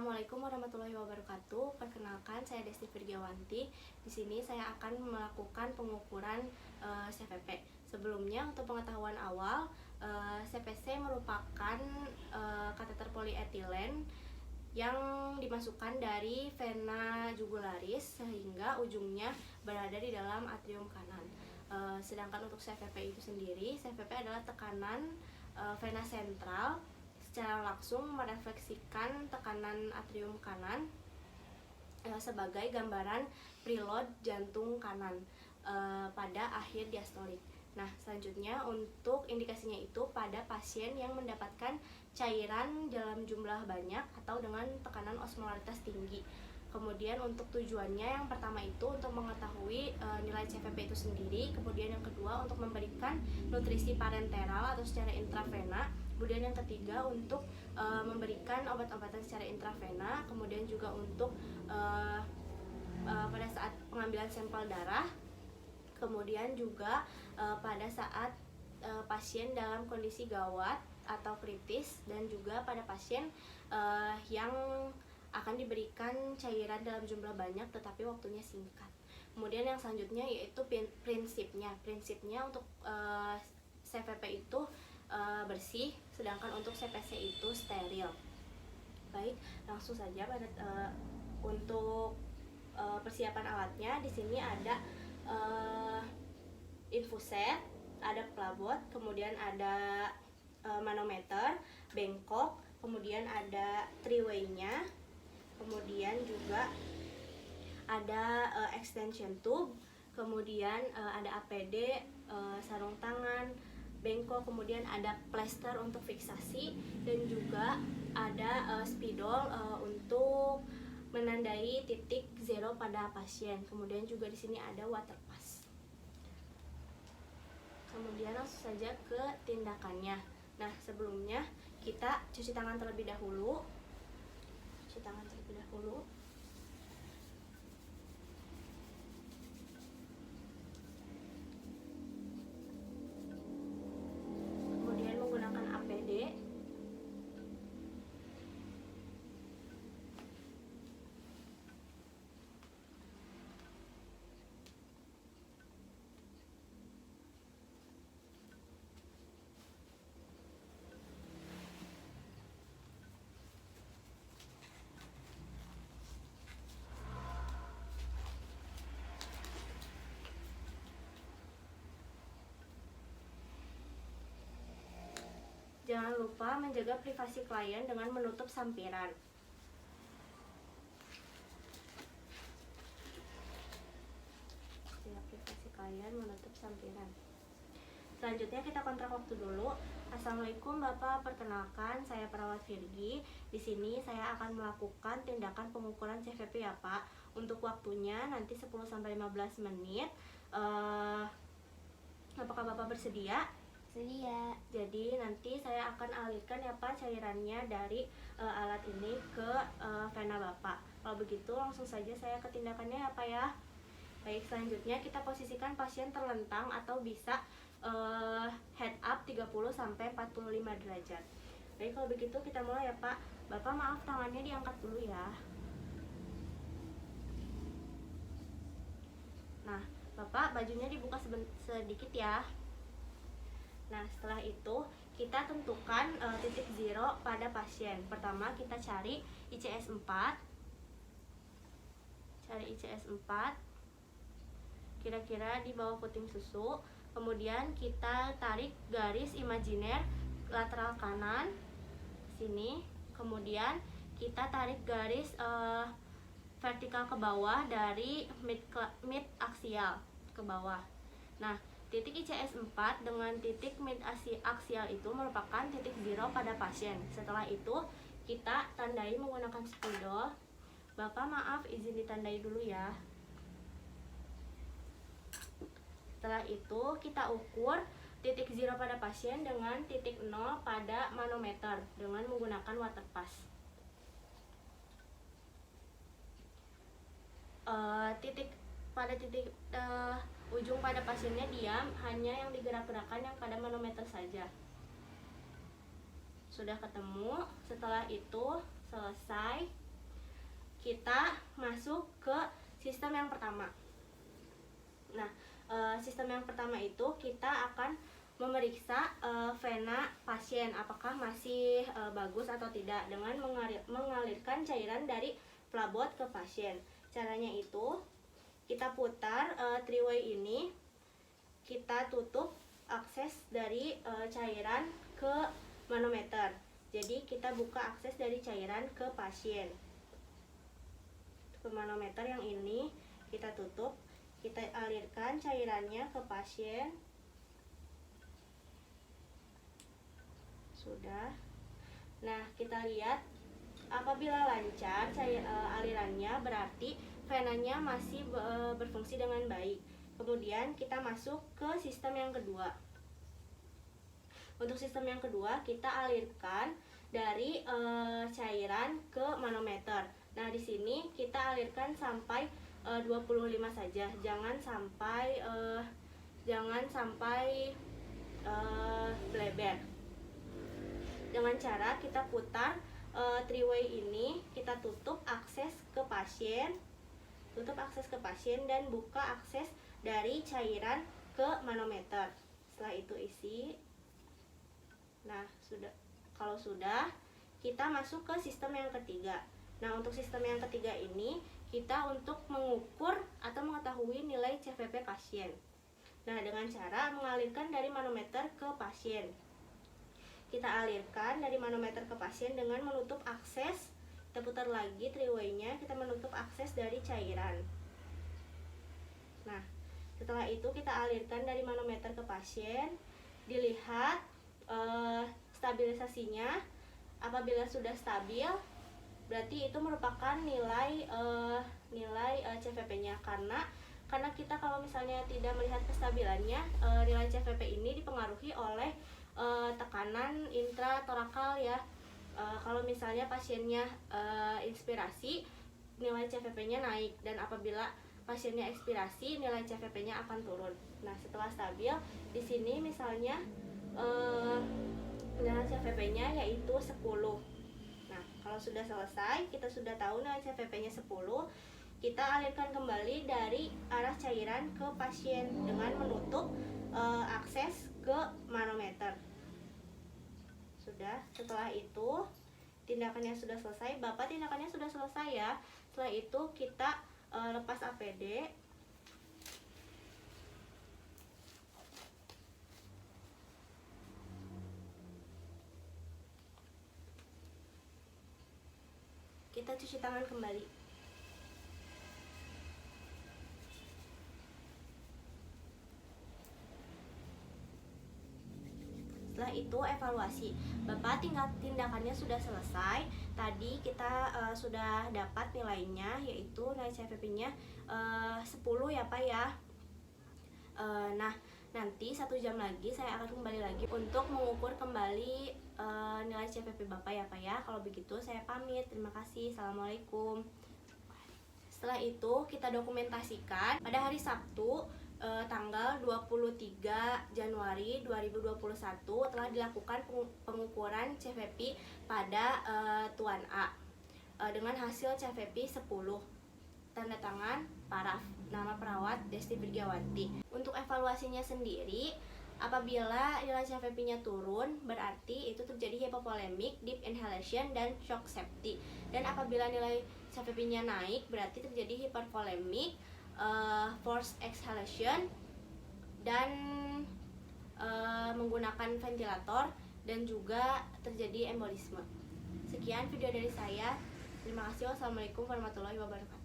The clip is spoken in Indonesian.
Assalamualaikum warahmatullahi wabarakatuh. Perkenalkan, saya Desti Firgiawanti. Di sini saya akan melakukan pengukuran CVP. Sebelumnya, untuk pengetahuan awal, CPC merupakan kateter polietilen yang dimasukkan dari vena jugularis sehingga ujungnya berada di dalam atrium kanan. Sedangkan untuk CVP itu sendiri, CVP adalah tekanan vena sentral secara langsung merefleksikan tekanan atrium kanan sebagai gambaran preload jantung kanan pada akhir diastolik. Nah, selanjutnya untuk indikasinya itu pada pasien yang mendapatkan cairan dalam jumlah banyak atau dengan tekanan osmolaritas tinggi. Kemudian untuk tujuannya yang pertama itu untuk mengetahui nilai CVP itu sendiri. Kemudian yang kedua untuk memberikan nutrisi parenteral atau secara intravena. Kemudian yang ketiga untuk memberikan obat-obatan secara intravena. Kemudian juga untuk pada saat pengambilan sampel darah. Kemudian juga pada saat pasien dalam kondisi gawat atau kritis, dan juga pada pasien yang akan diberikan cairan dalam jumlah banyak tetapi waktunya singkat. Kemudian yang selanjutnya yaitu prinsipnya untuk CVP itu bersih, sedangkan untuk CPC itu steril. Baik, langsung saja untuk persiapan alatnya. Di sini ada infuset, ada pelabot, kemudian ada manometer, bengkok, kemudian ada triway-nya, kemudian juga ada extension tube, kemudian ada APD, sarung tangan, bengkok, kemudian ada plester untuk fiksasi, dan juga ada spidol untuk menandai titik zero pada pasien. Kemudian juga di sini ada water pass. Kemudian langsung saja ke tindakannya. Nah, sebelumnya kita cuci tangan terlebih dahulu. Kemudian menggunakan APD. Jangan lupa menjaga privasi klien dengan menutup sampiran. Selanjutnya kita kontrak waktu dulu. Assalamualaikum Bapak, perkenalkan saya perawat Virgi. Di sini saya akan melakukan tindakan pengukuran CVP ya Pak. Untuk waktunya nanti 10-15 menit. Apakah Bapak bersedia? Sedia. Jadi nanti saya akan alirkan ya Pak cairannya dari alat ini ke vena Bapak. Kalau begitu langsung saja saya ke tindakannya ya Pak ya. Baik, selanjutnya kita posisikan pasien terlentang atau bisa head up 30-45 derajat. Baik, kalau begitu kita mulai ya Pak. Bapak maaf tangannya diangkat dulu ya. Nah, Bapak bajunya dibuka sedikit ya. Nah, setelah itu kita tentukan titik zero pada pasien. Pertama kita cari ICS 4. Kira-kira di bawah puting susu. Kemudian kita tarik garis imajiner lateral kanan sini. Kemudian kita tarik garis vertikal ke bawah dari mid aksial ke bawah. Nah, titik ICS 4 dengan titik mid aksial itu merupakan titik zero pada pasien. Setelah itu kita tandai menggunakan spidol. Bapak maaf izin ditandai dulu ya. Setelah itu kita ukur titik zero pada pasien dengan titik 0 pada manometer dengan menggunakan water pass. Ujung pada pasiennya diam, hanya yang digerak-gerakan yang pada manometer saja. Sudah ketemu. Setelah itu selesai, sistem yang pertama. Nah, sistem yang pertama itu kita akan memeriksa vena pasien apakah masih bagus atau tidak dengan mengalirkan cairan dari plabot ke pasien. Caranya itu kita putar three-way ini, kita tutup akses dari cairan ke manometer. Jadi kita buka akses dari cairan ke pasien. Ke manometer yang ini kita tutup, kita alirkan cairannya ke pasien. Sudah. Nah, kita lihat apabila lancar alirannya berarti venanya masih berfungsi dengan baik. Kemudian kita masuk ke sistem yang kedua. Untuk sistem yang kedua kita alirkan dari cairan ke manometer. Nah, di sini kita alirkan sampai 25 saja. Jangan sampai bleber. Dengan cara kita putar three-way ini, kita tutup akses ke pasien, dan buka akses dari cairan ke manometer. Setelah itu isi. Nah, kalau sudah, kita masuk ke sistem yang ketiga. Nah, untuk sistem yang ketiga ini kita untuk mengukur atau mengetahui nilai CVP pasien. Nah, dengan cara mengalirkan dari manometer ke pasien. Kita alirkan dari manometer ke pasien dengan menutup akses. Kita putar lagi three-way-nya, kita menutup akses dari cairan. Nah, setelah itu kita alirkan dari manometer ke pasien. Dilihat stabilisasinya. Apabila sudah stabil, berarti itu merupakan nilai CVP-nya. Karena kita kalau misalnya tidak melihat kestabilannya, nilai CVP ini dipengaruhi oleh tekanan intratorakal ya. Kalau misalnya pasiennya inspirasi, nilai CVP-nya naik, dan apabila pasiennya ekspirasi, nilai CVP-nya akan turun. Nah, setelah stabil, di sini misalnya nilai CVP-nya yaitu 10. Nah, kalau sudah selesai, kita sudah tahu nilai CVP-nya 10, kita alirkan kembali dari arah cairan ke pasien dengan menutup akses ke manometer. Sudah, setelah itu tindakannya sudah selesai. Bapak, tindakannya sudah selesai ya. Setelah itu kita lepas APD. Kita cuci tangan kembali. Setelah itu evaluasi. Bapak, tindakannya sudah selesai. Tadi kita sudah dapat nilainya, yaitu nilai CVP-nya 10 ya Pak ya. Nah, nanti 1 jam lagi saya akan kembali lagi untuk mengukur kembali nilai CVP Bapak ya Pak ya. Kalau begitu saya pamit. Terima kasih. Assalamualaikum. Setelah itu kita dokumentasikan pada hari Sabtu tanggal 23 Januari 2021 telah dilakukan pengukuran CVP pada Tuan A dengan hasil CVP 10. Tanda tangan paraf, nama perawat Desti Firgiawanti. Untuk evaluasinya sendiri, apabila nilai CVP-nya turun, berarti itu terjadi hypovolemik, deep inhalation, dan shock septic. Dan apabila nilai CVP-nya naik, berarti terjadi hypervolemik, forced exhalation, dan menggunakan ventilator, dan juga terjadi embolisme. Sekian video dari saya. Terima kasih. Wassalamualaikum warahmatullahi wabarakatuh.